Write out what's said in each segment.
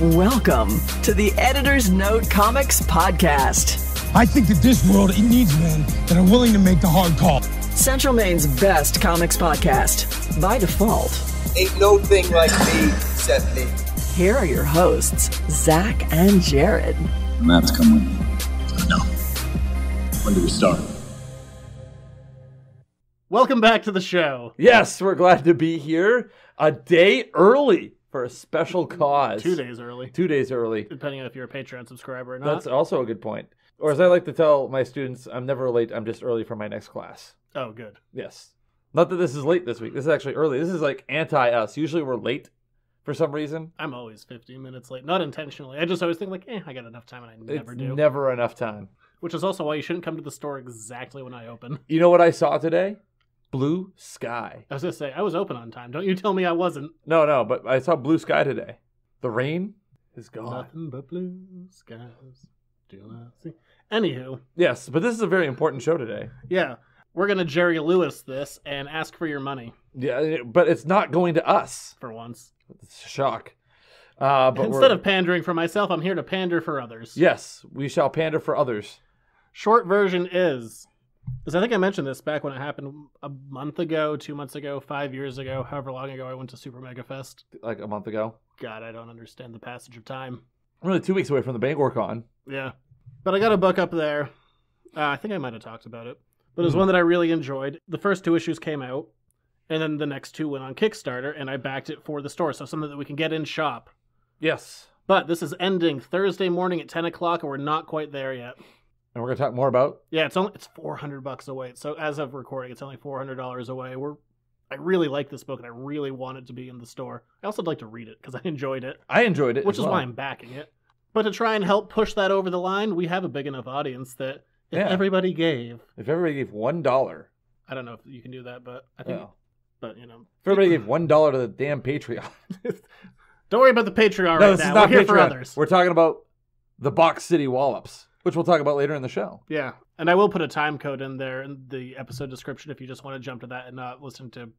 Welcome to the Editor's Note Comics Podcast. I think that this world, it needs men that are willing to make the hard call. Central Maine's best comics podcast, by default. Ain't no thing like me except me. Here are your hosts, Zach and Jared. Maps come with me. No. When do we start? Welcome back to the show. Yes, we're glad to be here a day early for a special cause. 2 days early. 2 days early. Depending on if you're a Patreon subscriber or not. That's also a good point. Or as I like to tell my students, I'm never late, I'm just early for my next class. Oh, good. Yes. Not that this is late this week. This is actually early. This is like anti-us. Usually we're late for some reason. I'm always 15 minutes late. Not intentionally. I just always think like, I got enough time, and I never do. Never enough time. Which is also why you shouldn't come to the store exactly when I open. You know what I saw today? Blue sky. I was going to say, I was open on time. Don't you tell me I wasn't. No, but I saw blue sky today. The rain is gone. Nothing but blue skies. Do I see? Anywho. Yes, but this is a very important show today. Yeah. We're going to Jerry Lewis this and ask for your money. Yeah, but it's not going to us. For once. It's a shock. But instead of pandering for myself, I'm here to pander for others. Yes, we shall pander for others. Short version is I think I mentioned this back when it happened a month ago, 2 months ago, 5 years ago, however long ago I went to Super Mega Fest. Like a month ago? God, I don't understand the passage of time. I'm only 2 weeks away from the Bangor Con. Yeah. But I got a book up there. I think I might have talked about it. But it was one that I really enjoyed. The first 2 issues came out, and then the next 2 went on Kickstarter, and I backed it for the store, so something that we can get in shop. Yes. But this is ending Thursday morning at 10 o'clock, and we're not quite there yet. And we're going to talk more about? Yeah, it's $400 away. So as of recording, it's only $400 away. I really like this book, and I really want it to be in the store. I also like to read it, because I enjoyed it. I enjoyed it, which is why I'm backing it. But to try and help push that over the line, we have a big enough audience that if everybody gave $1, I don't know if you can do that, but I think, but you know, if everybody gave $1 to the damn Patreon. Don't worry about the Patreon No, right this now. is not We're here Patreon. for others. We're talking about the Box City Wallops, which we'll talk about later in the show. Yeah, and I will put a time code in there in the episode description if you just want to jump to that and not listen to,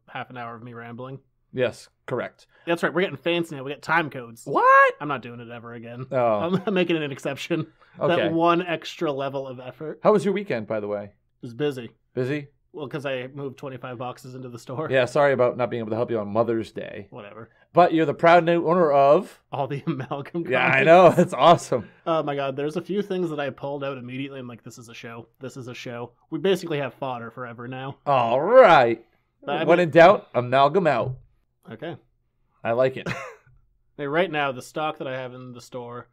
half an hour of me rambling. Yes, correct. That's right. We're getting fancy now. We get time codes. What? I'm not doing it ever again. Oh. I'm making an exception. Okay. That one extra level of effort. How was your weekend, by the way? It was busy. Busy? Well, because I moved 25 boxes into the store. Yeah, sorry about not being able to help you on Mother's Day. Whatever. But you're the proud new owner of... all the amalgam comics. Yeah, I know. That's awesome. Oh my God. There's a few things that I pulled out immediately. I'm like, this is a show. This is a show. We basically have fodder forever now. All right. When in doubt, amalgam out. Okay. I like it. Hey, right now, the stock that I have in the store,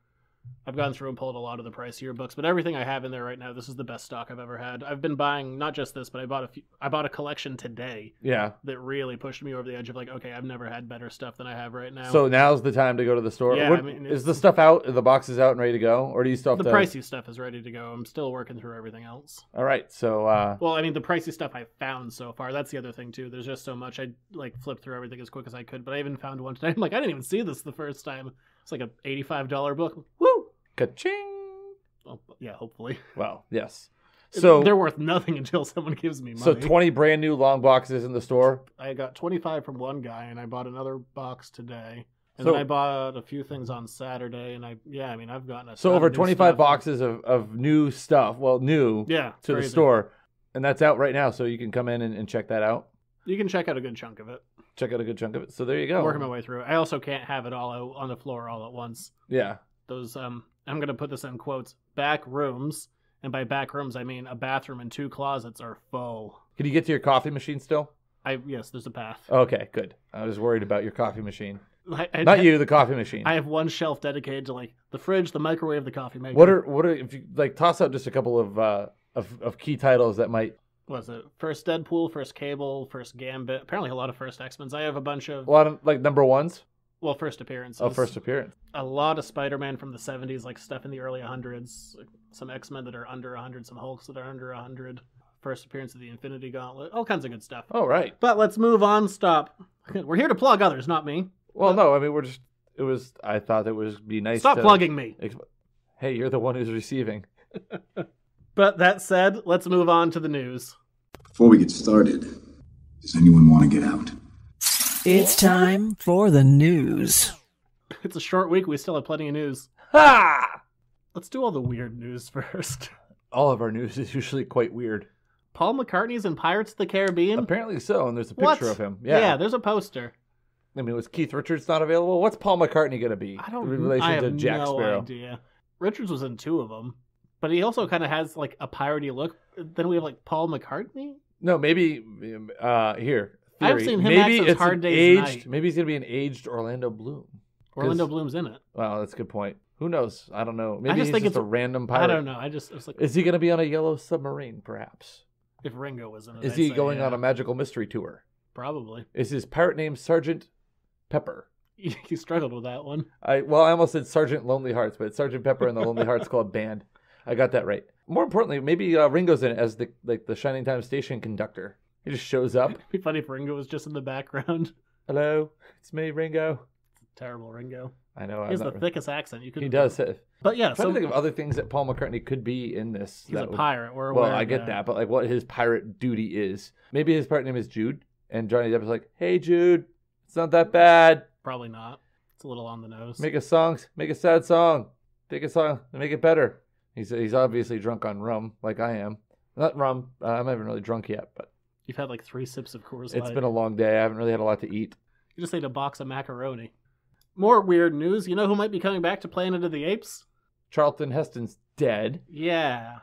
I've gone through and pulled a lot of the pricier books, but everything I have in there right now, this is the best stock I've ever had. I've been buying not just this, but I bought a collection today. Yeah. That really pushed me over the edge of like, okay, I've never had better stuff than I have right now. So now's the time to go to the store. Yeah, is the stuff out? Are the boxes out and ready to go, or do you still have the pricey stuff is ready to go. I'm still working through everything else. All right. So. Well, I mean, the pricey stuff I found so far. That's the other thing too. There's just so much. I flipped through everything as quick as I could, but I even found one today. I'm like, I didn't even see this the first time. It's like a $85 book. Woo! Ka-ching! Well, yeah, hopefully. Well, yes. So they're worth nothing until someone gives me money. So 20 brand new long boxes in the store? I got 25 from one guy, and I bought another box today. And then I bought a few things on Saturday, and I've gotten a So over 25 stuff. Boxes of new stuff. Well, new to crazy. The store. And that's out right now, so you can come in and check that out. You can check out a good chunk of it. So there you go. I'm working my way through it. I also can't have it all out on the floor all at once. Yeah. Those, I'm going to put this in quotes, back rooms, and by back rooms, I mean a bathroom and 2 closets are full. Can you get to your coffee machine still? Yes, there's a path. Okay, good. I was worried about your coffee machine. Not you, the coffee machine. I have one shelf dedicated to like the fridge, the microwave, the coffee maker. What are if you like toss out just a couple of key titles that might. What was it? First Deadpool, first Cable, first Gambit. Apparently a lot of first X-Men. I have a bunch of... A lot of, like, number ones? Well, first appearances. Oh, first appearance. A lot of Spider-Man from the 70s, like stuff in the early 100s. Like some X-Men that are under 100, some Hulks that are under 100. First appearance of the Infinity Gauntlet. All kinds of good stuff. Oh, right. But let's move on. Stop. We're here to plug others, not me. Well, no, I mean, I thought it would be nice Stop plugging me. Hey, you're the one who's receiving. But that said, let's move on to the news. Before we get started, does anyone want to get out? It's time for the news. It's a short week. We still have plenty of news. Ha! Let's do all the weird news first. All of our news is usually quite weird. Paul McCartney's in Pirates of the Caribbean? Apparently so, and there's a What? picture of him. Yeah, there's a poster. I mean, was Keith Richards not available? What's Paul McCartney going to be I don't in relation I have to Jack no Sparrow? idea. Richards was in 2 of them, but he also kind of has like a piratey look. Then we have like Paul McCartney. No, maybe here. I've Theory. seen him maybe act since it's Hard an Day's aged. Night. Maybe he's going to be an aged Orlando Bloom. Orlando Bloom's in it. Wow, that's a good point. Who knows? I don't know. Maybe just he's think just it's a random pirate. I don't know. I was like, Is he going to be on a yellow submarine, perhaps? if Ringo was in it, Is I'd he say, going yeah, on a magical mystery tour? Probably. Is his pirate name Sergeant Pepper? You struggled with that one. I almost said Sergeant Lonely Hearts, but it's Sergeant Pepper and the Lonely Hearts Club Band. I got that right. More importantly, maybe Ringo's in it as the Shining Time Station conductor. He just shows up. It'd be funny if Ringo was just in the background. Hello, it's me, Ringo. Terrible Ringo. I know. He has the thickest accent you could. He does. But yeah, I'm trying so to think of other things that Paul McCartney could be in this. he's a that would- pirate. We're Well, aware I of get that, but like what his pirate duty is. Maybe his pirate name is Jude, and Johnny Depp is like, "Hey, Jude, it's not that bad. Probably not. It's a little on the nose. Make a sad song, take a song, and make it better." He's obviously drunk on rum, like I am. Not rum. I'm not even really drunk yet, but You've had like 3 sips of Coors it's Light. been a long day. I haven't really had a lot to eat. You just ate a box of macaroni. More weird news. You know who might be coming back to Planet of the Apes? Charlton Heston's dead, Yeah.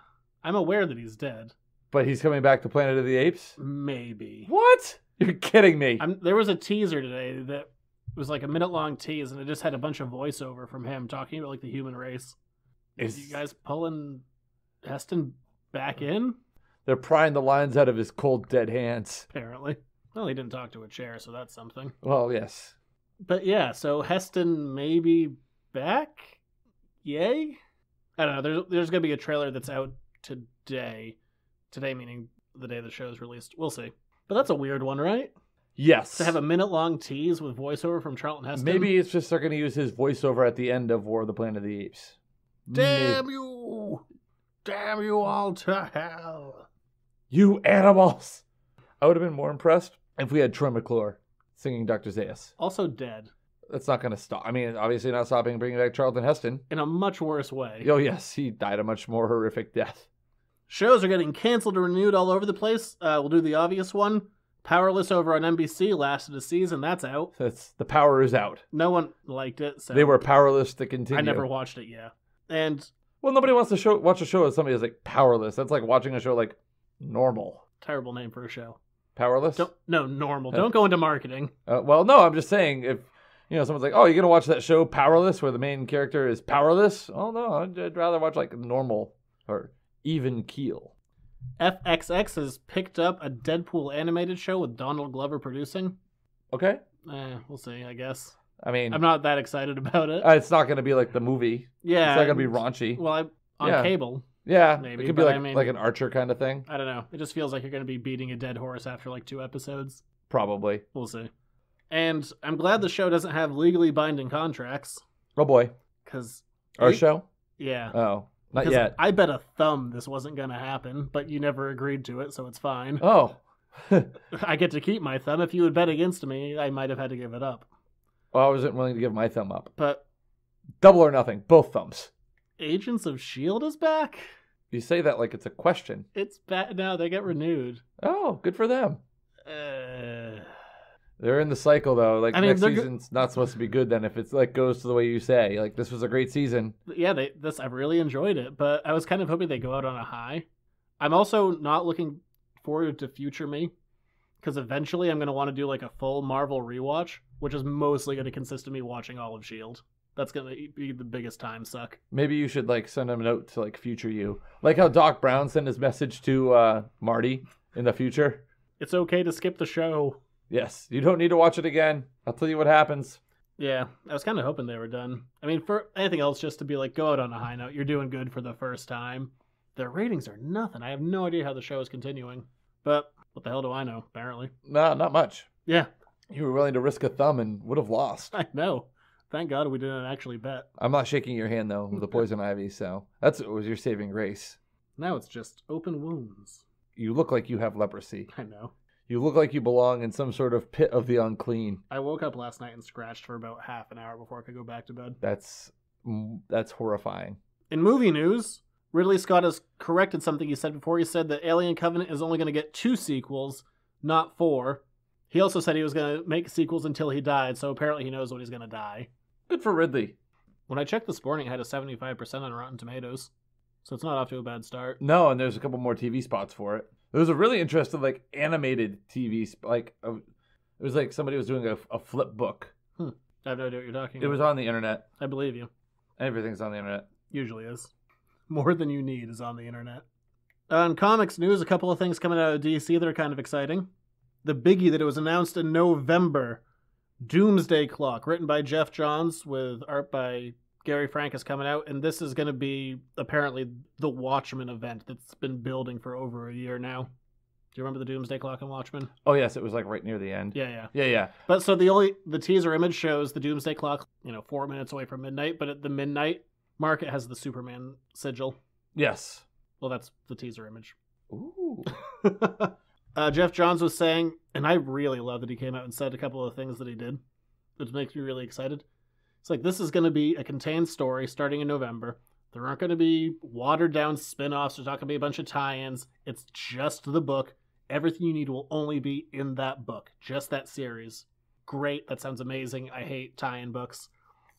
I'm aware that he's dead. but he's coming back to Planet of the Apes. Maybe. What? You're kidding me. There was a teaser today that was like a minute-long tease, and it just had a bunch of voiceover from him talking about like the human race. Is you guys pulling Heston back in? They're prying the lines out of his cold, dead hands. Apparently. Well, he didn't talk to a chair, so that's something. Well, yes. But yeah, so Heston may be back? Yay? I don't know. There's going to be a trailer that's out today. Today meaning the day the show is released. We'll see. But that's a weird one, right? Yes. To have a minute-long tease with voiceover from Charlton Heston? Maybe it's just they're going to use his voiceover at the end of War of the Planet of the Apes. Damn you! Damn you all to hell! You animals! I would have been more impressed if we had Troy McClure singing Dr. Zaius. Also dead. That's not going to stop. I mean, obviously not stopping bringing back Charlton Heston. In a much worse way. Oh, yes, he died a much more horrific death. Shows are getting canceled or renewed all over the place. We'll do the obvious one. Powerless over on NBC lasted a season. That's out. The power is out. No one liked it. So They were powerless to continue. I never watched it, yeah. And Well, nobody wants to watch a show as somebody who's like powerless. That's like watching a show like Normal. terrible name for a show. Powerless? Normal. Don't go into marketing. Well, no, I'm just saying if someone's like, "Oh, you're gonna watch that show Powerless, where the main character is powerless." Oh no, I'd rather watch like Normal or Even Keel. FXX has picked up a Deadpool animated show with Donald Glover producing. Okay. We'll see, I guess. I mean, I'm not that excited about it. it's not gonna be like the movie. Yeah. It's not gonna be raunchy. Well, on Yeah. cable. Yeah, maybe, it could be but like I mean- like an Archer kind of thing. I don't know. It just feels like you're going to be beating a dead horse after like 2 episodes. Probably. We'll see. And I'm glad the show doesn't have legally binding contracts. Oh boy, Because... our show. Yeah. Oh, not 'Cause yet. I bet a thumb this wasn't going to happen, but you never agreed to it, so it's fine. Oh, I get to keep my thumb. If you would bet against me, I might have had to give it up. well, I wasn't willing to give my thumb up. But Double or nothing, both thumbs. Agents of S.H.I.E.L.D. is back? You say that like it's a question. It's back now. They get renewed. Oh, good for them. Uh, They're in the cycle though. Like I mean, next they're season's not supposed to be good then if it's like goes to the way you say. Like this was a great season. yeah, I really enjoyed it, but I was kind of hoping they go out on a high. I'm also not looking forward to future me, because eventually I'm going to want to do like a full Marvel rewatch, which is mostly going to consist of me watching all of S.H.I.E.L.D. That's going to be the biggest time suck. Maybe you should like send them a note to like future you. Like how Doc Brown sent his message to Marty in the future. It's okay to skip the show. Yes, you don't need to watch it again. I'll tell you what happens. Yeah, I was kind of hoping they were done. I mean, for anything else, just to be like, go out on a high note. You're doing good for the first time. Their ratings are nothing. I have no idea how the show is continuing. But what the hell do I know, apparently? No, not much. Yeah, You were willing to risk a thumb and would have lost. I know. Thank God we didn't actually bet. I'm not shaking your hand though with the poison ivy, so it was your saving grace. Now it's just open wounds. You look like you have leprosy. I know. You look like you belong in some sort of pit of the unclean. I woke up last night and scratched for about half an hour before I could go back to bed. That's horrifying. In movie news, Ridley Scott has corrected something he said before. He said that Alien Covenant is only going to get 2 sequels, not 4. He also said he was going to make sequels until he died, so apparently he knows when he's going to die. Good for Ridley. When I checked this morning, it had a 75% on Rotten Tomatoes, so it's not off to a bad start. No, and there's a couple more TV spots for it. There was a really interesting, like, animated TV, it was like somebody was doing a flip book. I have no idea what you're talking about. It was on the internet. I believe you. Everything's on the internet. Usually is. More than you need is on the internet. On comics news, a couple of things coming out of DC that are kind of exciting. The biggie that it was announced in November, Doomsday Clock, written by Jeff Johns with art by Gary Frank, is coming out, and this is going to be apparently the Watchmen event that's been building for over a year now. Do you remember the Doomsday Clock in Watchmen? Oh yes, it was like right near the end. Yeah. But so the teaser image shows the Doomsday Clock, 4 minutes away from midnight, but at the midnight mark it has the Superman sigil. Yes. Well, that's the teaser image. Ooh. Jeff Johns was saying, and I really love that he came out and said a couple of things that he did, which makes me really excited. It's like, this is going to be a contained story starting in November. There aren't going to be watered down spin-offs. There's not going to be a bunch of tie-ins. It's just the book. Everything you need will only be in that book. Just that series. Great. That sounds amazing. I hate tie-in books.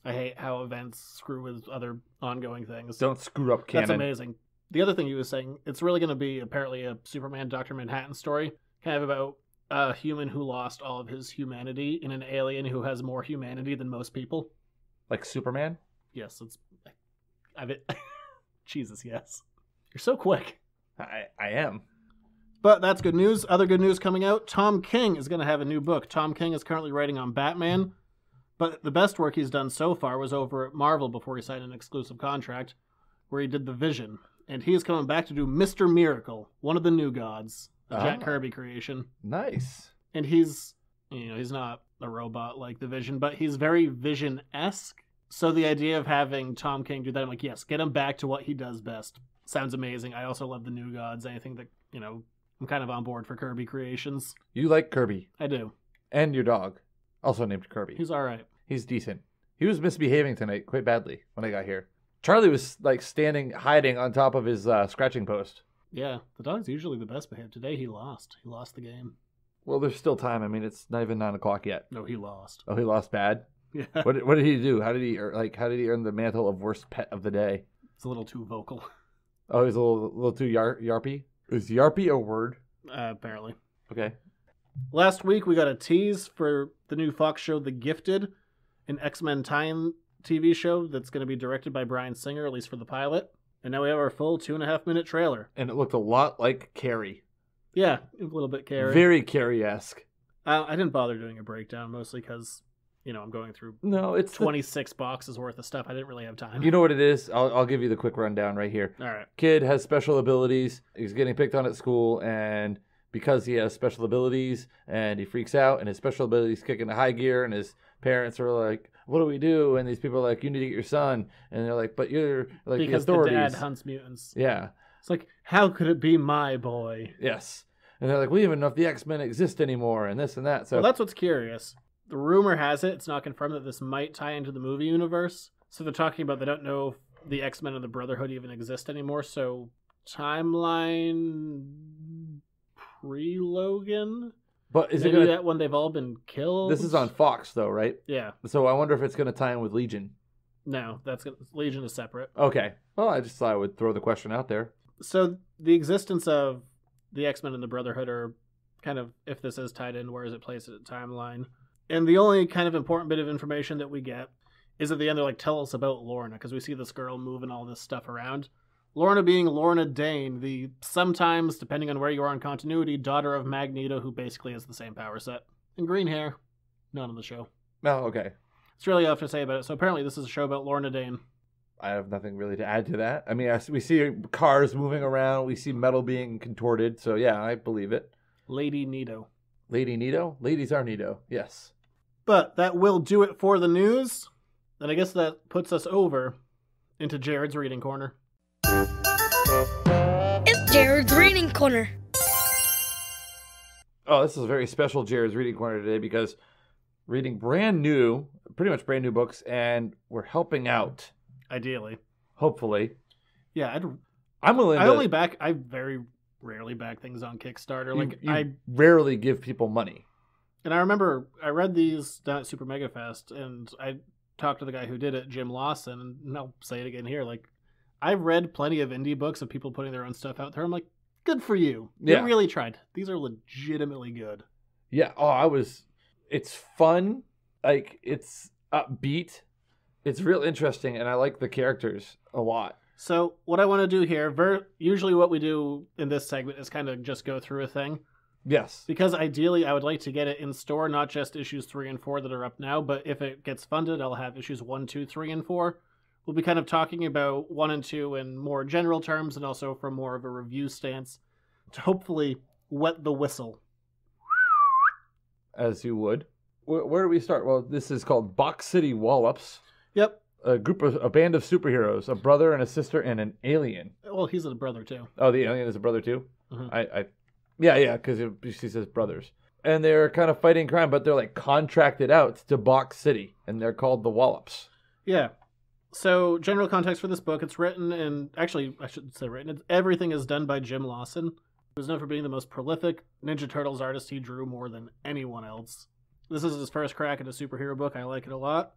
I hate how events screw with other ongoing things. Don't screw up canon. That's amazing. The other thing he was saying, it's really going to be apparently a Superman Dr. Manhattan story, kind of about a human who lost all of his humanity and an alien who has more humanity than most people. Like Superman? Yes, Jesus, yes. You're so quick. I am. But that's good news. Other good news coming out, Tom King is going to have a new book. Tom King is currently writing on Batman, but the best work he's done so far was over at Marvel before he signed an exclusive contract, where he did The Vision. And he is coming back to do Mr. Miracle, one of the New Gods, a Jack Kirby creation. Nice. And he's not a robot like the Vision, but he's very Vision-esque. So the idea of having Tom King do that, I'm like, yes, get him back to what he does best. Sounds amazing. I also love the New Gods. Anything that, I'm kind of on board for Kirby creations. You like Kirby. I do. And your dog, also named Kirby. He's all right. He's decent. He was misbehaving tonight quite badly when I got here. Charlie was like hiding on top of his scratching post. Yeah, the dog's usually the best behaved. Today he lost. He lost the game. Well, there's still time. I mean, it's not even 9 o'clock yet. No, he lost. Oh, he lost bad? Yeah. What did he do? How did he earn the mantle of worst pet of the day? It's a little too vocal. Oh, he's a little too yarpy? Is yarpy a word? Apparently. Okay. Last week we got a tease for the new Fox show The Gifted, an X-Men tie-in TV show that's going to be directed by Bryan Singer, at least for the pilot. And now we have our full 2.5-minute trailer. And it looked a lot like Carrie. Yeah, a little bit Carrie. Very Carrie-esque. I didn't bother doing a breakdown, mostly because, I'm going through it's 26 boxes worth of stuff. I didn't really have time. You know what it is? I'll give you the quick rundown right here. All right. Kid has special abilities. He's getting picked on at school, and because he has special abilities, and he freaks out, and his special abilities kick into high gear, and his parents are like, what do we do? And these people are like, you need to get your son. And they're like, but you're like because the authorities. The dad hunts mutants. Yeah. It's like, how could it be my boy? Yes. And they're like, we don't even know if the X-Men exist anymore, and this and that. So well, that's what's curious. The rumor has it, it's not confirmed, that this might tie into the movie universe. So they're talking about they don't know if the X-Men and the Brotherhood even exist anymore. So timeline pre-Logan? But is maybe it that when they've all been killed? This is on Fox, though, right? Yeah. So I wonder if it's going to tie in with Legion. No, Legion is separate. Okay. Well, I just thought I would throw the question out there. So the existence of the X-Men and the Brotherhood are kind of, if this is tied in, where is it placed in the timeline? And the only kind of important bit of information that we get is at the end they're like, tell us about Lorna, because we see this girl moving all this stuff around. Lorna being Lorna Dane, the sometimes, depending on where you are in continuity, daughter of Magneto, who basically has the same power set. And green hair. Not on the show. Oh, okay. It's really all to say about it. So apparently this is a show about Lorna Dane. I have nothing really to add to that. I mean, we see cars moving around. We see metal being contorted. So, yeah, I believe it. Lady Nito. Lady Nito? Ladies are Nito, yes. But that will do it for the news. And I guess that puts us over into Jared's Reading Corner. It's Jared's Reading Corner. Oh, this is a very special Jared's Reading Corner today because reading pretty much brand new books, and we're helping out. Ideally. Hopefully. Yeah, I'm willing I very rarely back things on Kickstarter. I rarely give people money. And I remember I read these down at Super Mega Fest, and I talked to the guy who did it, Jim Lawson, and I'll say it again here. Like, I've read plenty of indie books of people putting their own stuff out there. I'm like, good for you. You really tried. These are legitimately good. Yeah. It's fun. Like, it's upbeat. It's real interesting, and I like the characters a lot. So what I want to do here, usually what we do in this segment is kind of just go through a thing. Yes. Because ideally I would like to get it in store, not just issues 3 and 4 that are up now, but if it gets funded, I'll have issues 1, 2, 3, and 4. We'll be kind of talking about 1 and 2 in more general terms and also from more of a review stance to hopefully wet the whistle. As you would. Where do we start? Well, this is called Box City Wallops. Yep. A band of superheroes, a brother and a sister and an alien. Well, he's a brother too. Oh, the alien is a brother too? Mm-hmm. Yeah, because she says brothers. And they're kind of fighting crime, but they're like contracted out to Box City, and they're called the Wallops. Yeah. So, general context for this book, it's written in, actually, I shouldn't say written, everything is done by Jim Lawson, who's known for being the most prolific Ninja Turtles artist. He drew more than anyone else. This is his first crack at a superhero book. I like it a lot.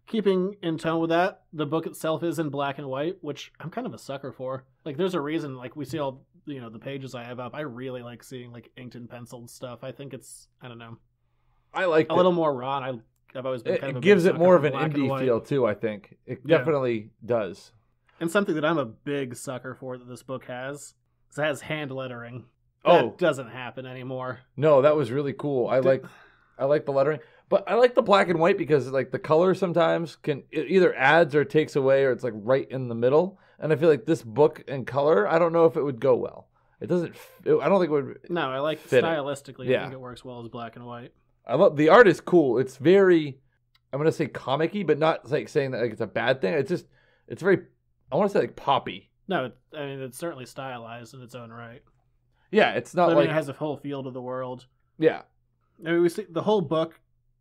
Keeping in tone with that, the book itself is in black and white, which I'm kind of a sucker for. Like, there's a reason, like, we see all, the pages I have up. I really like seeing, like, inked and penciled stuff. I think it's, I don't know. I like a little more raw, and I've always been kind of a It gives big it more of sucker an for black and indie white. feel, too, I think. It definitely does. And something that I'm a big sucker for that this book has, is it has hand lettering. That doesn't happen anymore. No, that was really cool. I like the lettering. But I like the black and white because like the color sometimes it either adds or takes away, or it's like right in the middle. And I feel like this book in color, I don't know if it would go well. I don't think it would. No, I like fit stylistically. Yeah. I think it works well as black and white. I love the art is cool. It's very, I'm gonna say comic-y, but not like saying that like it's a bad thing. It's very, I want to say like poppy. No, it's certainly stylized in its own right. Yeah, it's not it has a whole feel to the world. Yeah. I mean, we see the whole book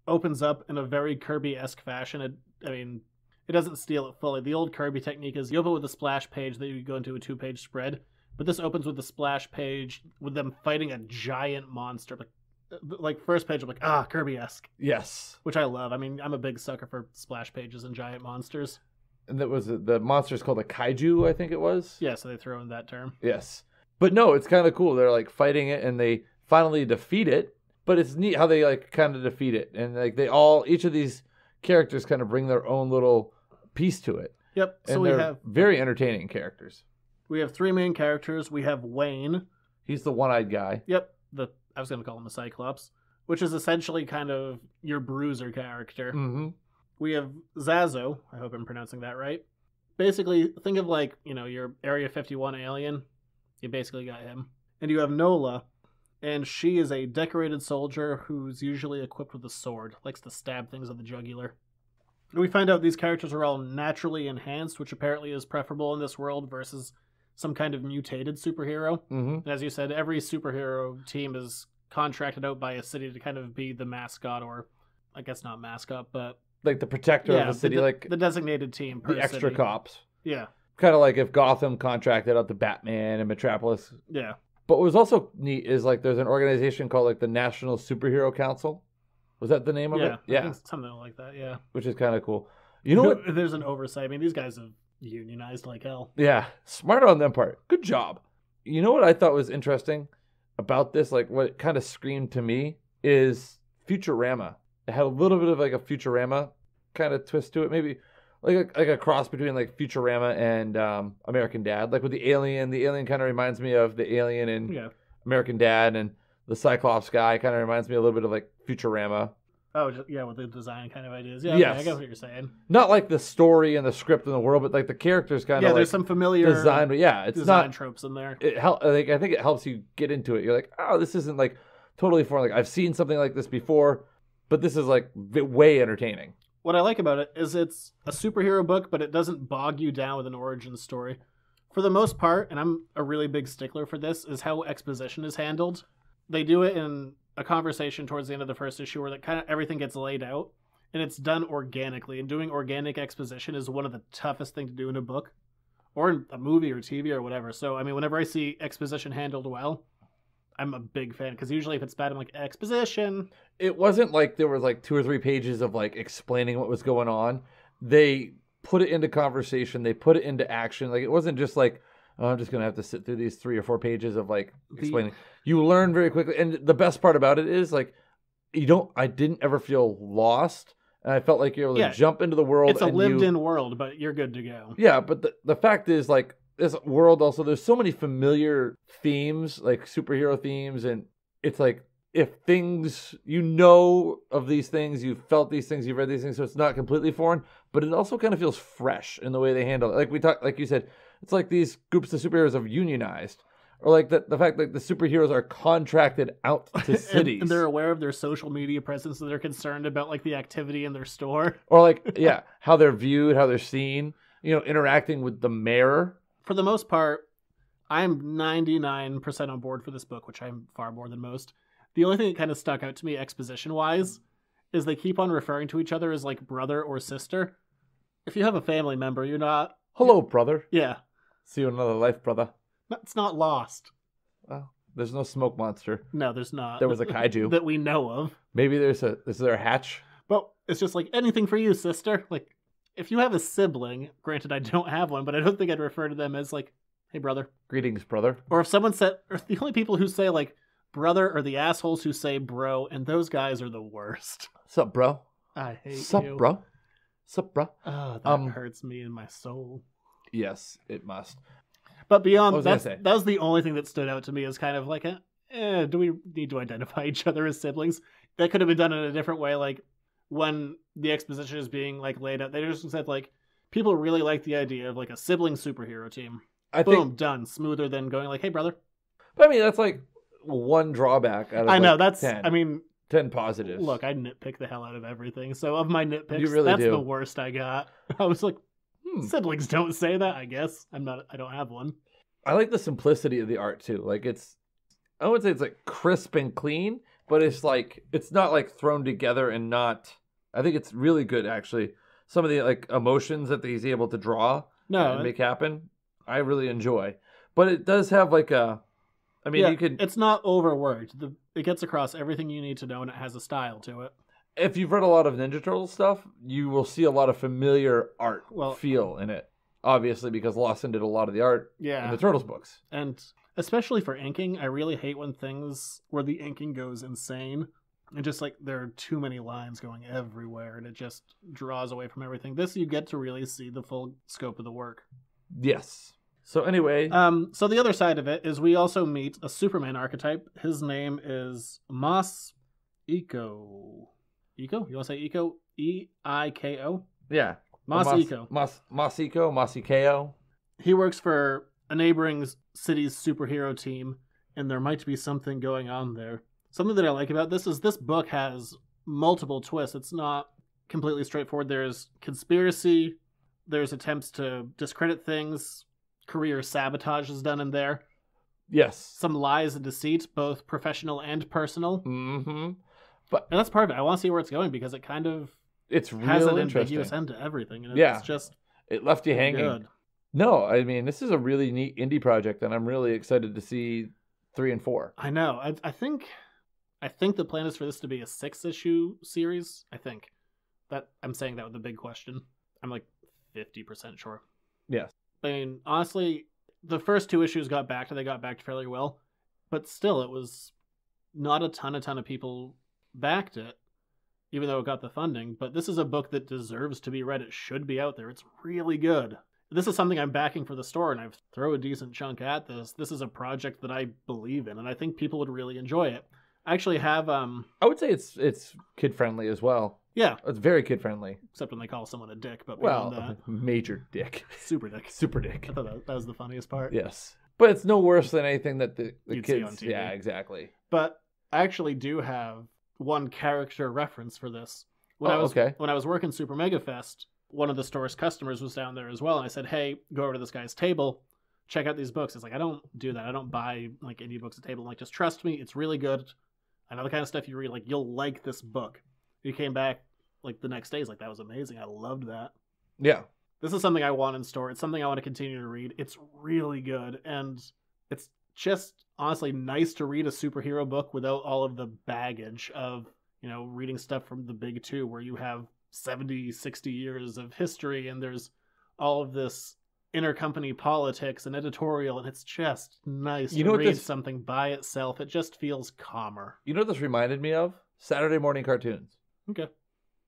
opens up in a very Kirby-esque fashion. It doesn't steal it fully. The old Kirby technique is you open with a splash page, then you go into a 2-page spread. But this opens with the splash page with them fighting a giant monster. Like first page, I'm like, Kirby-esque. Yes. Which I love. I mean, I'm a big sucker for splash pages and giant monsters. And that was the monster's called a kaiju, I think it was. Yeah, so they throw in that term. Yes. But no, it's kind of cool. They're like fighting it and they finally defeat it. But it's neat how they like kind of defeat it. And like each of these characters kind of bring their own little piece to it. Yep. So and we they're have very entertaining characters. We have 3 main characters. We have Wayne. He's the one-eyed guy. Yep. I was going to call him a Cyclops, which is essentially kind of your bruiser character. Mm-hmm. We have Zazo. I hope I'm pronouncing that right. Basically, think of like, your Area 51 alien. You basically got him. And you have Nola, and she is a decorated soldier who's usually equipped with a sword, likes to stab things in the jugular. And we find out these characters are all naturally enhanced, which apparently is preferable in this world versus some kind of mutated superhero. Mm-hmm. And as you said, every superhero team is contracted out by a city to kind of be the mascot, or I guess not mascot, but like the protector of the city, like the designated team per the extra city. cops. Yeah. Kind of like if Gotham contracted out the Batman and Metropolis. Yeah. But what was also neat is like there's an organization called like the National Superhero Council. Was that the name of it? Yeah. I think something like that, yeah. Which is kind of cool. You know what? There's an oversight. I mean, these guys have unionized like hell. Yeah. Smart on them part. Good job. You know what I thought was interesting about this? Like what kind of screamed to me is Futurama. It had a little bit of like a Futurama kind of twist to it. Maybe like a cross between like Futurama and American Dad. Like with the alien kind of reminds me of the alien in American Dad, and the Cyclops guy kind of reminds me a little bit of like Futurama. Oh, yeah, with the design kind of ideas. Yeah, yes. I get what you're saying. Not like the story and the script in the world, but like the characters kind of there's some familiar design. But yeah, it's design not tropes in there. I think it helps you get into it. You're like, oh, this isn't like totally foreign. Like I've seen something like this before, but this is like way entertaining. What I like about it is it's a superhero book, but it doesn't bog you down with an origin story. For the most part, and I'm a really big stickler for this, is how exposition is handled. They do it in a conversation towards the end of the first issue where that kind of everything gets laid out, and it's done organically. And doing organic exposition is one of the toughest things to do in a book, or in a movie or TV or whatever. So I mean, whenever I see exposition handled well, I'm a big fan, because usually if it's bad, I'm like, exposition. It wasn't like there was like 2 or 3 pages of like explaining what was going on. They put it into conversation. They put it into action. Like, it wasn't just like, oh, I'm just going to have to sit through these 3 or 4 pages of like explaining. You learn very quickly. And the best part about it is like, I didn't ever feel lost. And I felt like you're able to jump into the world. It's a lived-in world, but you're good to go. Yeah, but the fact is, like, this world also, there's so many familiar themes, like superhero themes, and it's like, if things, of these things, you've felt these things, you've read these things, so it's not completely foreign, but it also kind of feels fresh in the way they handle it. Like you said, it's like these groups of superheroes have unionized. Or like the fact that the superheroes are contracted out to cities. and they're aware of their social media presence, so they're concerned about like the activity in their store. Or like, yeah, how they're viewed, how they're seen, interacting with the mayor. For the most part, I'm 99% on board for this book, which I'm far more than most. The only thing that kind of stuck out to me exposition-wise is they keep on referring to each other as like brother or sister. If you have a family member, you're not... Hello, brother. Yeah. See you in another life, brother. It's not lost. Well, there's no smoke monster. No, there's not. There was a kaiju. That we know of. Maybe is there a hatch? But it's just like, anything for you, sister. Like, if you have a sibling, granted I don't have one, but I don't think I'd refer to them as like, hey, brother. Greetings, brother. Or if someone said, or the only people who say like brother are the assholes who say bro, and those guys are the worst. Sup, bro? I hate Sup, you. bro? Sup, bro? Oh, that hurts me in my soul. Yes, it must. But beyond that was the only thing that stood out to me as kind of like, do we need to identify each other as siblings? That could have been done in a different way. Like, when the exposition is being like laid out, they just said like, people really like the idea of like a sibling superhero team. I think done. Smoother than going like, hey, brother. But I mean, that's like one drawback out of, I know, that's 10. I mean, 10 positives. Look, I nitpick the hell out of everything. So of my nitpicks, you really that's do. The worst I got. I was like, siblings don't say that, I guess. I don't have one. I like the simplicity of the art too. Like, I wouldn't say it's like crisp and clean, but it's like, it's not like thrown together and not, I think it's really good actually. Some of the like emotions that he's able to draw and make happen, I really enjoy. But it does have like it's not overworked. It gets across everything you need to know, and it has a style to it. If you've read a lot of Ninja Turtles stuff, you will see a lot of familiar art feel in it. Obviously, because Lawson did a lot of the art in the Turtles books. And especially for inking, I really hate when things where the inking goes insane. And just like there are too many lines going everywhere, and it just draws away from everything. This, you get to really see the full scope of the work. Yes. So anyway. So the other side of it is we also meet a Superman archetype. His name is Mas Eiko. Eiko? You want to say Eiko? E-I-K-O? Yeah. Masiko. Masiko. He works for a neighboring city's superhero team, and there might be something going on there. Something that I like about this is this book has multiple twists. It's not completely straightforward. There's conspiracy, there's attempts to discredit things, career sabotage is done in there. Yes. Some lies and deceit, both professional and personal. Mm-hmm. And that's part of it. I want to see where it's going, because it kind of has an ambiguous end to everything. And it's just... It left you hanging. Good. No, I mean, this is a really neat indie project, and I'm really excited to see 3 and 4. I know. I think the plan is for this to be a 6-issue series. I think. That I'm saying that with a big question. I'm like 50% sure. Yes. I mean, honestly, the first 2 issues got backed fairly well, but still, it was not a ton of people backed it, even though it got the funding. But this is a book that deserves to be read. It should be out there. It's really good. This is something I'm backing for the store, and I've thrown a decent chunk at this. This is a project that I believe in, and I think people would really enjoy it. I actually have... I would say it's kid-friendly as well. Yeah. It's very kid-friendly. Except when they call someone a dick, but beyond that... major dick. Super dick. Super dick. I thought that was the funniest part. Yes. But it's no worse than anything that the You'd kids... see on TV. Yeah, exactly. But I actually do have one character reference for this. When I was working Super Mega Fest, one of the store's customers was down there as well, and I said, hey, go over to this guy's table, check out these books. It's like, I don't do that. I don't buy like indie books at table. I'm like, just trust me, it's really good. I know the kind of stuff you read, like, you'll like this book. You came back, like, the next day, it's like, that was amazing. I loved that. Yeah. This is something I want in store. It's something I want to continue to read. It's really good, and it's just honestly nice to read a superhero book without all of the baggage of, reading stuff from the big two where you have 70, 60 years of history and there's all of this intercompany politics and editorial, and it's just nice to read something by itself. It just feels calmer. You know what this reminded me of? Saturday morning cartoons. Okay.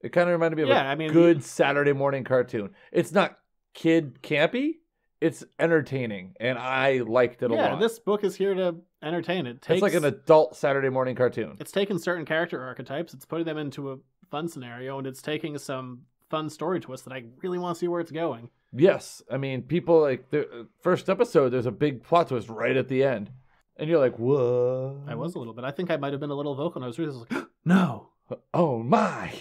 It kind of reminded me of a good Saturday morning cartoon. It's not kid campy. It's entertaining, and I liked it a lot. Yeah, this book is here to entertain. It's like an adult Saturday morning cartoon. It's taking certain character archetypes, it's putting them into a fun scenario, and it's taking some fun story twists that I really want to see where it's going. Yes. I mean, people, like, the first episode, there's a big plot twist right at the end. And you're like, what? I was a little bit. I think I might have been a little vocal when I was reading this. Like, no. Oh, my.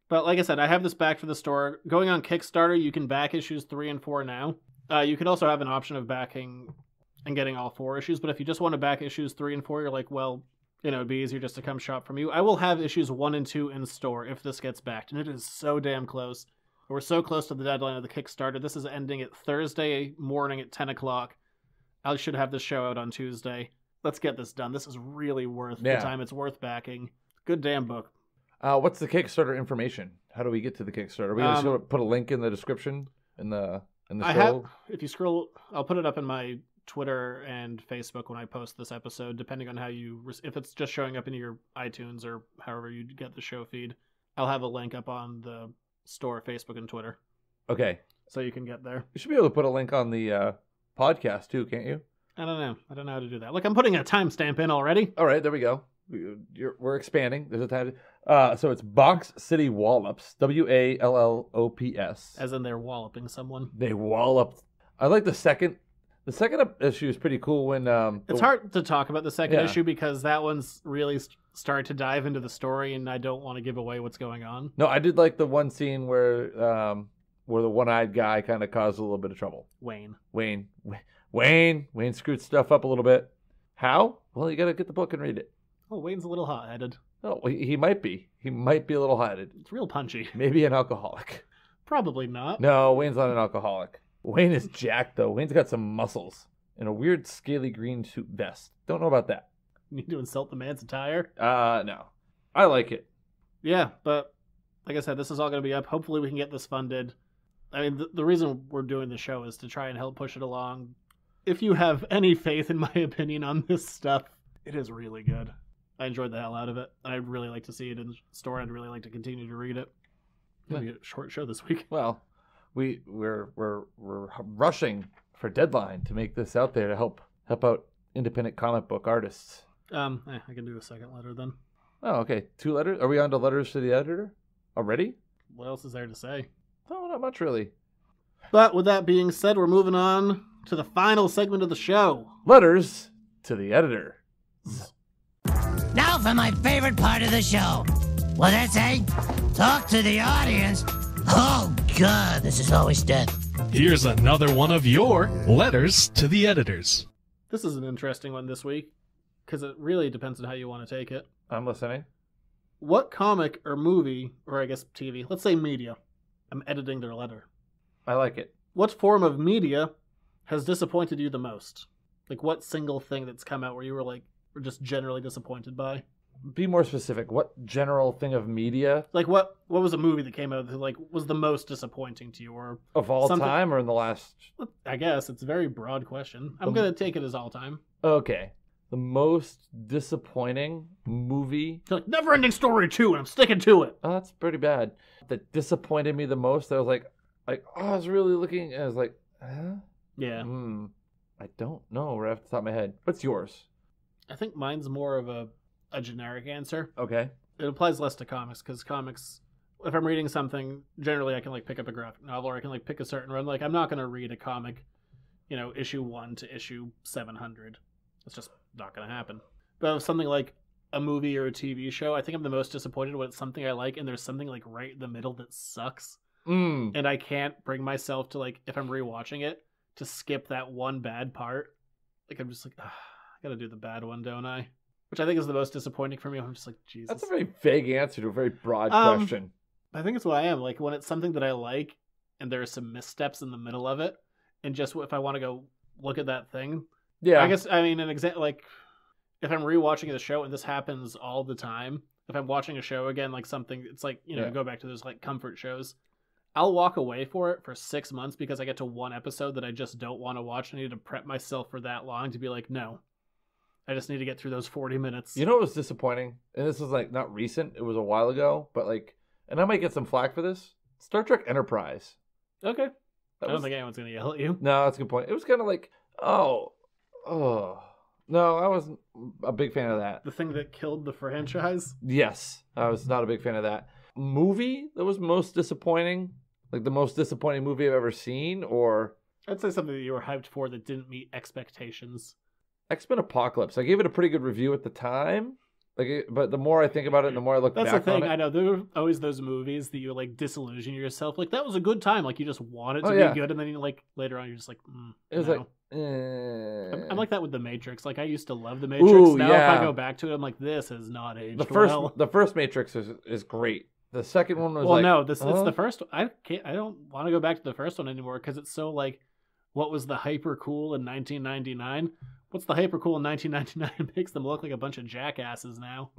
But like I said, I have this back for the store. Going on Kickstarter, you can back issues 3 and 4 now. You can also have an option of backing and getting all 4 issues. But if you just want to back issues 3 and 4, you're like, well, it'd be easier just to come shop from you. I will have issues 1 and 2 in store if this gets backed. And it is so damn close. We're so close to the deadline of the Kickstarter. This is ending at Thursday morning at 10 o'clock. I should have this show out on Tuesday. Let's get this done. This is really worth the time. It's worth backing. Good damn book. What's the Kickstarter information? How do we get to the Kickstarter? Are we going to put a link in the description in the show? If you scroll, I'll put it up in my Twitter and Facebook when I post this episode, depending on how if it's just showing up in your iTunes or however you get the show feed. I'll have a link up on the store, Facebook, and Twitter. Okay. So you can get there. You should be able to put a link on the podcast too, can't you? I don't know. I don't know how to do that. Look, I'm putting a timestamp in already. All right, there we go. We're expanding. There's a time. So it's Box City Wallops. Wallops. As in they're walloping someone. They walloped. I like the second. The second issue is pretty cool when... it's hard to talk about the second issue because that one's really started to dive into the story and I don't want to give away what's going on. No, I did like the one scene where the one-eyed guy kind of caused a little bit of trouble. Wayne screwed stuff up a little bit. How? Well, you got to get the book and read it. Oh, Wayne's a little hot-headed. Oh, he might be. He might be a little hot-headed. It's real punchy. Maybe an alcoholic. Probably not. No, Wayne's not an alcoholic. Wayne is jacked, though. Wayne's got some muscles and a weird scaly green suit vest. Don't know about that. You need to insult the man's attire? No. I like it. Yeah, but like I said, this is all going to be up. Hopefully we can get this funded. I mean, the reason we're doing the show is to try and help push it along. If you have any faith in my opinion on this stuff, it is really good. I enjoyed the hell out of it. I'd really like to see it in the store. I'd really like to continue to read it. It'll be a short show this week. Well, we're rushing for deadline to make this out there to help out independent comic book artists. I can do a second letter then. Oh, okay. 2 letters. Are we on to letters to the editor already? What else is there to say? No, not much really. But with that being said, we're moving on to the final segment of the show. Letters to the editor. Now for my favorite part of the show. What'd that say? Talk to the audience? Oh, God, this is always death. Here's another one of your letters to the editors. This is an interesting one this week, because it really depends on how you want to take it. I'm listening. What comic or movie, or I guess TV, let's say media, I'm editing their letter. I like it. What form of media has disappointed you the most? Like, what single thing that's come out where you were just generally disappointed by? Be more specific. What general thing of media? Like, what was a movie that came out that, was the most disappointing to you? Or of all time or in the last... I guess. It's a very broad question. I'm going to take it as all time. Okay. The most disappointing movie... Never-Ending Story 2, and I'm sticking to it. Oh, that's pretty bad. That disappointed me the most, I was like, I was really looking, and I was like, huh? Yeah. I don't know right off the top of my head. What's yours? I think mine's more of a generic answer. Okay. It applies less to comics, because comics, if I'm reading something, generally I can pick up a graphic novel, or I can pick a certain run. I'm not going to read a comic, issue 1 to issue 700. It's just not going to happen. But with something like a movie or a TV show, I think I'm the most disappointed when it's something I like and there's something right in the middle that sucks. And I can't bring myself to if I'm rewatching it, to skip that one bad part. I'm just I gotta do the bad one, don't I? which I think is the most disappointing for me. I'm just like, Jesus. That's a very vague answer to a very broad question. I think it's what I am. Like, when it's something that I like and there are some missteps in the middle of it, and just if I want to go look at that thing. Yeah. I guess, I mean, an example, like, if I'm rewatching the show, and this happens all the time, if I'm watching a show again, like something, it's like, you know, go back to those, like, comfort shows. I'll walk away for it for 6 months because I get to one episode that I just don't want to watch. I need to prep myself for that long to be like, no. I just need to get through those 40 minutes. You know what was disappointing? And this was, like, not recent. It was a while ago. But, like, and I might get some flack for this. Star Trek Enterprise. Okay. I don't think anyone's going to yell at you. No, that's a good point. It was kind of like, oh. No, I wasn't a big fan of that. The thing that killed the franchise? Yes. I was not a big fan of that. Movie that was most disappointing? Like the most disappointing movie I've ever seen? Or I'd say something that you were hyped for that didn't meet expectations. X-Men Apocalypse. I gave it a pretty good review at the time. But the more I think about it, and the more I look back on it. That's the thing. I know there are always those movies that you like disillusion yourself. Like, that was a good time. Like, you just want it to be good, and then you like later on you're just like, it was no. like, I'm like that with The Matrix. Like, I used to love The Matrix. Now if I go back to it, I'm like, this has not aged well. The first Matrix is great. The second one was it's the first. I don't want to go back to the first one anymore because it's so like, what was the hyper cool in 1999? What's the hyper cool in 1999 makes them look like a bunch of jackasses now?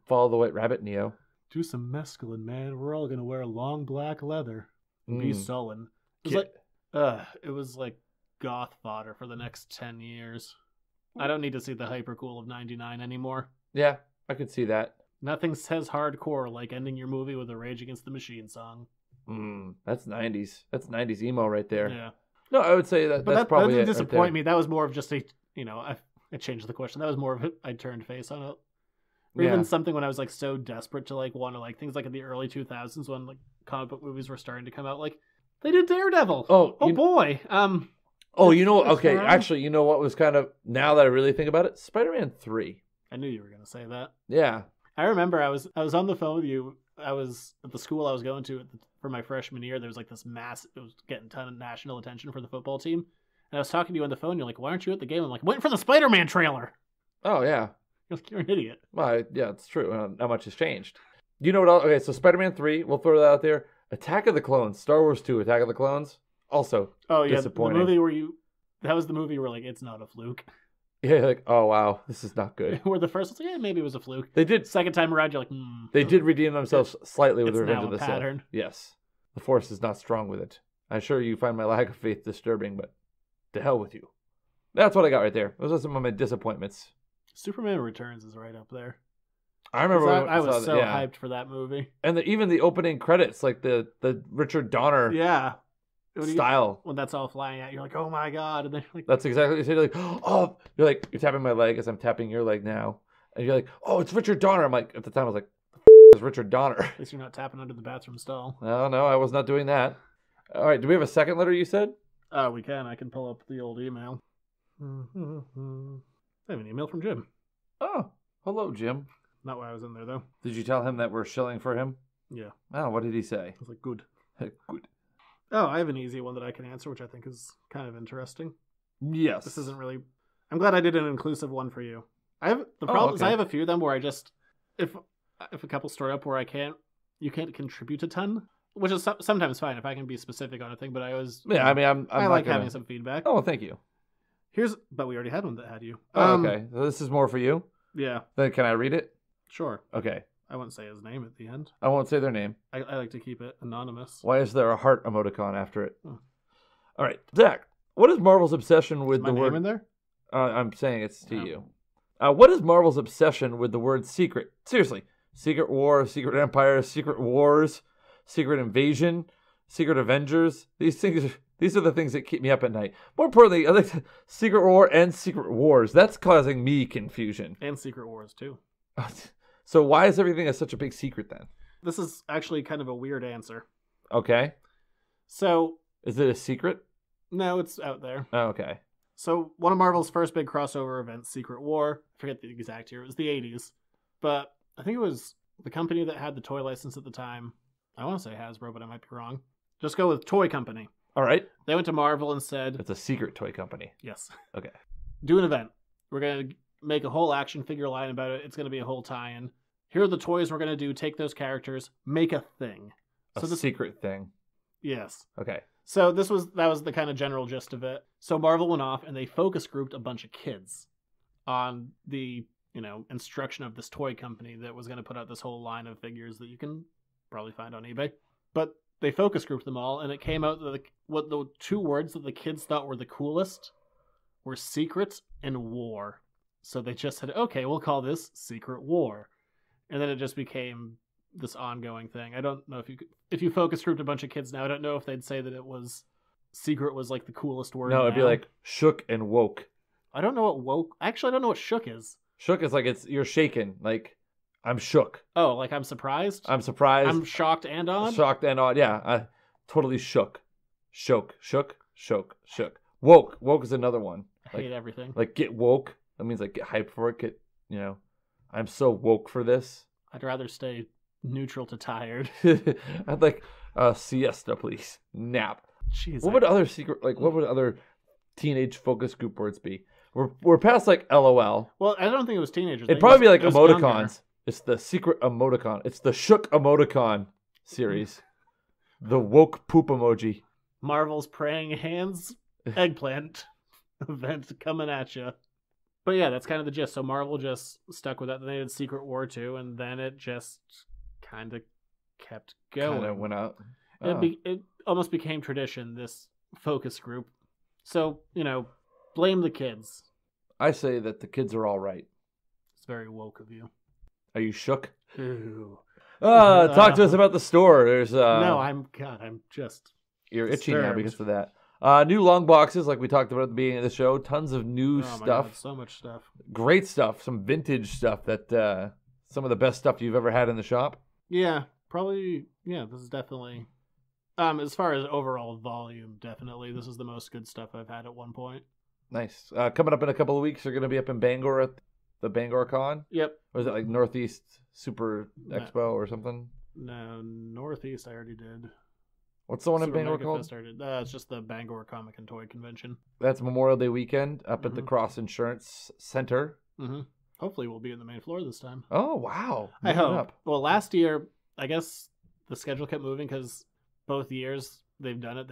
Follow the White Rabbit, Neo. Do some mescaline, man. We're all gonna wear long black leather and be sullen. It was like goth fodder for the next 10 years. I don't need to see the hyper cool of 99 anymore. Yeah, I could see that. Nothing says hardcore like ending your movie with a Rage Against the Machine song. That's 90s. That's 90s emo right there. Yeah. No, I would say that that's probably that didn't disappoint right me. That was more of just a, you know, I changed the question. That was more of I turned face on it. Or even something when I was like so desperate to like want to like things like in the early 2000s when like comic book movies were starting to come out. Like they did Daredevil. Boy. You know, okay. Actually, you know what was kind of, now that I really think about it, Spider-Man 3. I knew you were going to say that. Yeah. I remember I was on the phone with you. I was at the school I was going to for my freshman year. There was like this it was getting a ton of national attention for the football team. And I was talking to you on the phone. You're like, why aren't you at the game? I'm like, waiting for the Spider-Man trailer. Oh, yeah. You're like, you're an idiot. Well, yeah, it's true. Not much has changed. You know what else? Okay, so Spider-Man 3, we'll throw that out there. Attack of the Clones, Star Wars 2, Attack of the Clones, also disappointing. The movie where that was the movie where like, it's not a fluke. Yeah, like, oh, wow, this is not good. Where the first was like, yeah, maybe it was a fluke. They did. Second time around, you're like, They did redeem themselves slightly with Revenge of the pattern. Sith. Yes. The Force is not strong with it. I'm sure you find my lack of faith disturbing, but to hell with you. That's what I got right there. Those are some of my disappointments. Superman Returns is right up there. I remember I was so hyped for that movie. And even the opening credits, like the Richard Donner style. When that's all flying at you, you're like, oh my god. And then like, that's exactly what you say. You're like, oh, you're tapping my leg as I'm tapping your leg now. And you're like, oh, it's Richard Donner. I'm like, at the time I was like, is Richard Donner? At least you're not tapping under the bathroom stall. No, I was not doing that. All right, do we have a second letter you said? We can. I can pull up the old email. I have an email from Jim. Oh, hello, Jim. Not why I was in there, though. Did you tell him that we're shilling for him? Yeah. Oh, what did he say? I was like, good. Good. Oh, I have an easy one that I can answer, which I think is kind of interesting. Yes. This isn't really... I'm glad I did an inclusive one for you. The problem is I have a few of them where I just... If a couple stored up where you can't contribute a ton, which is sometimes fine if I can be specific on a thing, but I always... Yeah, I mean, I like having some feedback. Oh, thank you. But we already had one that had you. Oh, okay. So this is more for you? Yeah. Then can I read it? Sure. Okay. I won't say his name at the end. I won't say their name. I like to keep it anonymous. Why is there a heart emoticon after it? All right. Zach, what is Marvel's obsession with the word... name in there? I'm saying it's to you. What is Marvel's obsession with the word secret? Seriously. Secret War, Secret Empire, Secret Wars, Secret Invasion, Secret Avengers. These are the things that keep me up at night. More importantly, I like Secret War and Secret Wars. That's causing me confusion. And Secret Wars, too. So why is everything such a big secret, then? This is actually kind of a weird answer. Okay. So... Is it a secret? No, it's out there. Oh, okay. So one of Marvel's first big crossover events, Secret War, I forget the exact year, it was the 80s. But I think it was the company that had the toy license at the time. I want to say Hasbro, but I might be wrong. Just go with Toy Company. All right. They went to Marvel and said... It's a secret toy company. Yes. Okay. Do an event. We're going to make a whole action figure line about it. It's going to be a whole tie-in. Here are the toys we're going to do. Take those characters, make a thing. A secret thing. Yes. Okay. So that was the kind of general gist of it. So Marvel went off and they focus grouped a bunch of kids on the, instruction of this toy company that was going to put out this whole line of figures that you can probably find on eBay. But they focus grouped them all, and it came out that what the two words that the kids thought were the coolest were secret and war. So they just said, okay, we'll call this Secret War. And then it just became this ongoing thing. I don't know if you focus grouped a bunch of kids now, I don't know if they'd say that it was secret was like the coolest word. No, it'd be like shook and woke. I don't know what woke. Actually, I don't know what shook is. Shook is like you're shaken. Like I'm shook. Oh, like I'm surprised. I'm surprised. I'm shocked and awed. Shocked and awed. Yeah, I totally shook. Shook. Woke is another one. I hate everything. Like get woke. That means like get hyped for it. I'm so woke for this. I'd rather stay neutral to tired. I'd like a siesta, please. Nap. Jeez. What would other teenage focus group words be? We're past like LOL. Well, I don't think it was teenagers. It'd probably be like emoticons. Younger. It's the secret emoticon. It's the shook emoticon series. The woke poop emoji. Marvel's praying hands eggplant event coming at you. But yeah, that's kind of the gist. So Marvel just stuck with that. Then they did Secret War 2, and then it just kind of kept going. Kind of went out. Oh. It almost became tradition, this focus group. So, blame the kids. I say that the kids are all right. It's very woke of you. Are you shook? Ooh. Talk to us about the store. There's No, I'm just... You're itchy now because of that. New long boxes, like we talked about at the beginning of the show. Tons of new stuff. God, so much stuff. Great stuff. Some vintage stuff that some of the best stuff you've ever had in the shop. Yeah, probably. Yeah, this is definitely... as far as overall volume, definitely. This is the most good stuff I've had at one point. Nice. Coming up in a couple of weeks, you're going to be up in Bangor at the Bangor Con? Yep. Or is it like Northeast Super Expo or something? No, Northeast I already did. What's the one Super in Bangor Mega called? Fest it's just the Bangor Comic and Toy Convention. That's Memorial Day weekend up at the Cross Insurance Center. Mm-hmm. Hopefully we'll be in the main floor this time. Oh, wow. I hope. Up. Well, last year, I guess the schedule kept moving because both years they've done it.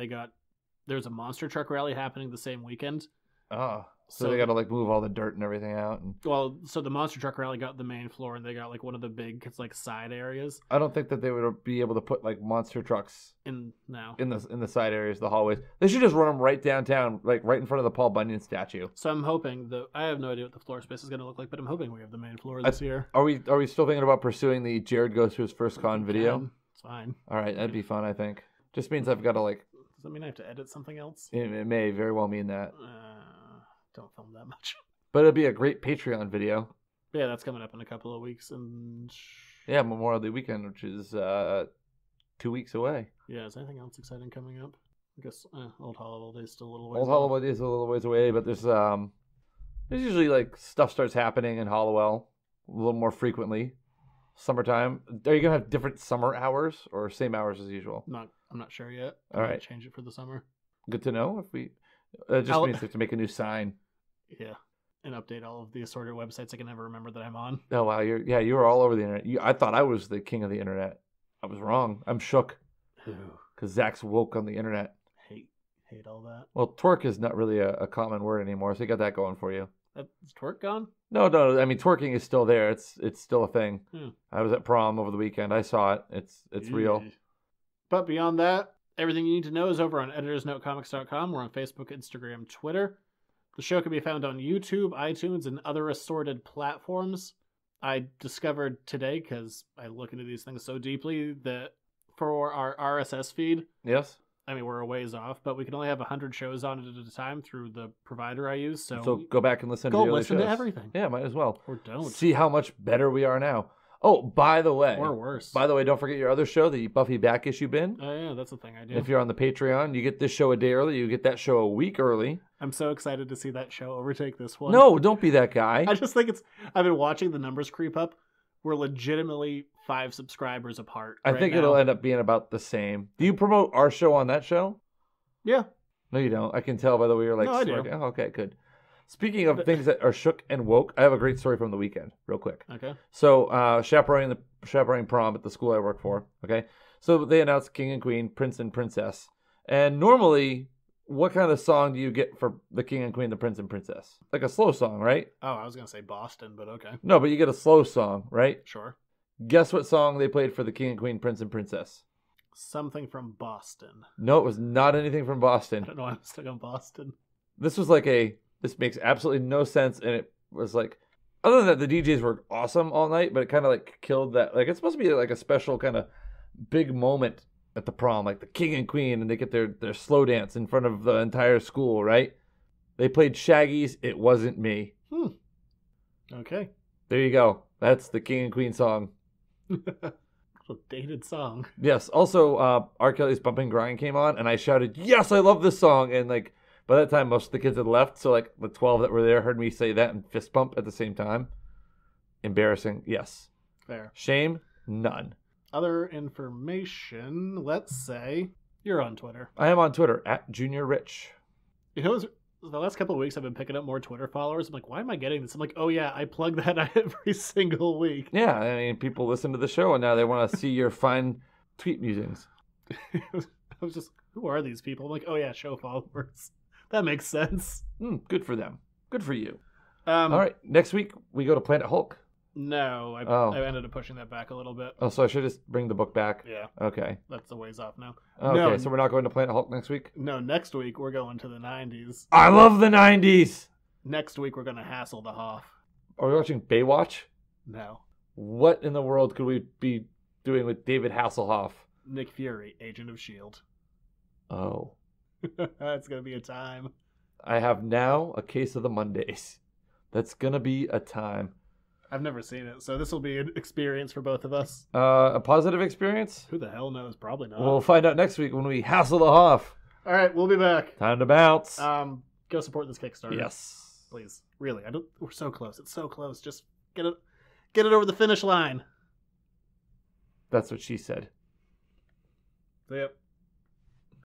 There's a monster truck rally happening the same weekend. Oh, so they got to like move all the dirt and everything out. Well, so the monster truck rally got the main floor, and they got like one of the big, like side areas. I don't think that they would be able to put like monster trucks in the side areas, the hallways. They should just run them right downtown, like right in front of the Paul Bunyan statue. So I'm hoping I have no idea what the floor space is going to look like, but I'm hoping we have the main floor this year. Are we still thinking about pursuing the Jared goes to his first con video? It's fine. All right, that'd be fun. I think. Just means I've got to like. Does that mean I have to edit something else? It may very well mean that. Don't film that much. But it'll be a great Patreon video. Yeah, that's coming up in a couple of weeks. And yeah, Memorial Day weekend, which is 2 weeks away. Yeah, is anything else exciting coming up? I guess Old Hollow-Day's still a little ways Old Hollow-Day's a little ways away, but there's usually like stuff starts happening in Hollowell a little more frequently. Summertime. Are you going to have different summer hours or same hours as usual? I'm not sure yet. All right. Change it for the summer. Good to know. If we... It just means we have to make a new sign. Yeah, and update all of the assorted websites I can never remember that I'm on. Oh wow, you were all over the internet. I thought I was the king of the internet. I was wrong. I'm shook because Zach's woke on the internet. Hate all that. Well, twerk is not really a common word anymore, so you got that going for you. Is twerk gone? No. I mean, twerking is still there. It's still a thing. I was at prom over the weekend. I saw it. It's real. But beyond that, everything you need to know is over on editorsnotecomics.com. We're on Facebook, Instagram, Twitter. The show can be found on YouTube, iTunes, and other assorted platforms. I discovered today, because I look into these things so deeply, that for our RSS feed, yes, I mean, we're a ways off, but we can only have 100 shows on it at a time through the provider I use. So go back and listen to the early listen shows. to everything. Yeah, might as well. Or don't. See how much better we are now. Oh, by the way. Or worse. By the way, don't forget your other show, the Buffy Back Issue Bin. Oh, yeah, that's the thing I do. If you're on the Patreon, you get this show a day early. You get that show a week early. I'm so excited to see that show overtake this one. No, don't be that guy. I just think I've been watching the numbers creep up. We're legitimately 5 subscribers apart. I think it'll end up being about the same. Do you promote our show on that show? Yeah. No, you don't. I can tell by the way you're like. No, I do. Oh, okay, good. Speaking of things that are shook and woke, I have a great story from the weekend, real quick. Okay. So, chaperoning prom at the school I work for. Okay. So they announced King and Queen, Prince and Princess. And normally, what kind of song do you get for the King and Queen, the Prince and Princess? Like a slow song, right? Oh, I was going to say Boston, but okay. No, but you get a slow song, right? Sure. Guess what song they played for the King and Queen, Prince and Princess? Something from Boston. No, it was not anything from Boston. I don't know why I'm stuck on Boston. This was like this makes absolutely no sense, and it was like, other than that, the DJs were awesome all night, but it kind of like killed that. Like, it's supposed to be like a special kind of big moment at the prom, like the King and Queen, and they get their slow dance in front of the entire school, right? They played Shaggy's It Wasn't Me. Okay. There you go. That's the King and Queen song. A dated song. Yes. Also, R. Kelly's Bump and Grind came on, and I shouted, "Yes, I love this song!" And like, by that time, most of the kids had left, so like the 12 that were there heard me say that and fist bump at the same time. Embarrassing, yes. Fair. Shame, none. Other information, let's say you're on Twitter. I am on Twitter, @JuniorRich. You know, the last couple of weeks I've been picking up more Twitter followers. I'm like, why am I getting this? I'm like, oh yeah, I plug that every single week. Yeah, I mean, people listen to the show, and now they want to see your fine tweet musings. I was just, who are these people? I'm like, oh yeah, show followers. That makes sense. Good for them. Good for you. All right, next week we go to Planet Hulk. No, I ended up pushing that back a little bit. Oh, so I should just bring the book back? Yeah. Okay. That's a ways off now. Okay, No, so we're not going to Planet Hulk next week? no, next week we're going to the 90s. I love the 90s! Next week we're going to hassle the Hoff. Are we watching Baywatch? No. What in the world could we be doing with David Hasselhoff? Nick Fury, Agent of S.H.I.E.L.D. Oh. It's going to be a time. I have now a case of the Mondays. That's going to be a time. I've never seen it, so this will be an experience for both of us. A positive experience? Who the hell knows? Probably not. We'll find out next week when we hassle the Hoff. All right, we'll be back. Time to bounce. Go support this Kickstarter. Yes. Please. Really, we're so close. It's so close. Just get it over the finish line. That's what she said. Yep.